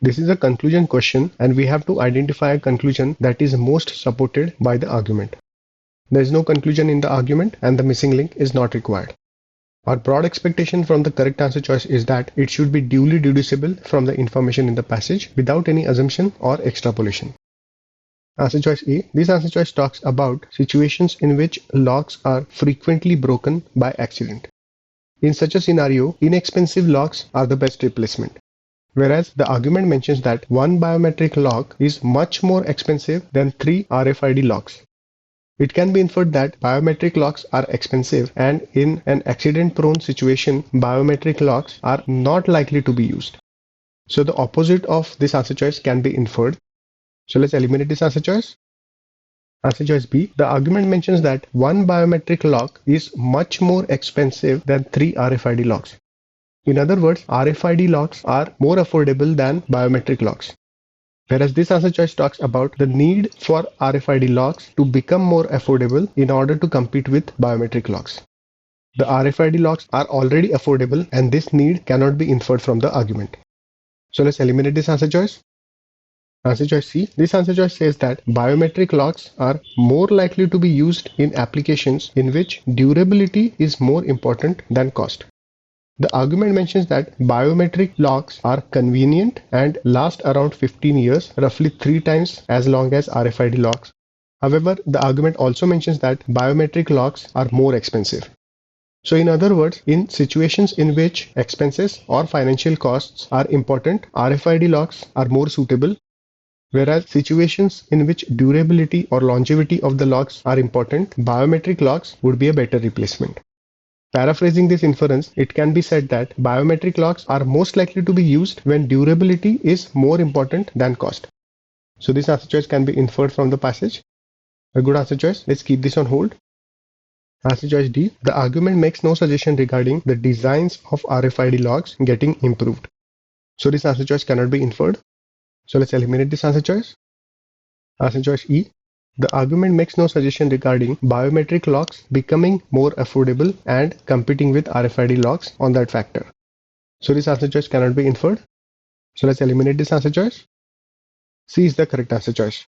This is a conclusion question and we have to identify a conclusion that is most supported by the argument. There is no conclusion in the argument and the missing link is not required. Our broad expectation from the correct answer choice is that it should be duly deducible from the information in the passage without any assumption or extrapolation. Answer choice A. This answer choice talks about situations in which locks are frequently broken by accident. In such a scenario, inexpensive locks are the best replacement. Whereas the argument mentions that one biometric lock is much more expensive than 3 RFID locks. It can be inferred that biometric locks are expensive and in an accident-prone situation, biometric locks are not likely to be used. So the opposite of this answer choice can be inferred. So let's eliminate this answer choice. Answer choice B. The argument mentions that one biometric lock is much more expensive than 3 RFID locks. In other words, RFID locks are more affordable than biometric locks. Whereas this answer choice talks about the need for RFID locks to become more affordable in order to compete with biometric locks. The RFID locks are already affordable and this need cannot be inferred from the argument. So let's eliminate this answer choice. Answer choice C. This answer choice says that biometric locks are more likely to be used in applications in which durability is more important than cost. The argument mentions that biometric locks are convenient and last around 15 years, roughly 3 times as long as RFID locks. However, the argument also mentions that biometric locks are more expensive. So in other words, in situations in which expenses or financial costs are important, RFID locks are more suitable, whereas situations in which durability or longevity of the locks are important, biometric locks would be a better replacement. Paraphrasing this inference, it can be said that biometric locks are most likely to be used when durability is more important than cost. So this answer choice can be inferred from the passage. A good answer choice. Let's keep this on hold. Answer choice D. The argument makes no suggestion regarding the designs of RFID locks getting improved. So this answer choice cannot be inferred. So let's eliminate this answer choice. Answer choice E. The argument makes no suggestion regarding biometric locks becoming more affordable and competing with RFID locks on that factor. So this answer choice cannot be inferred. So let's eliminate this answer choice. C is the correct answer choice.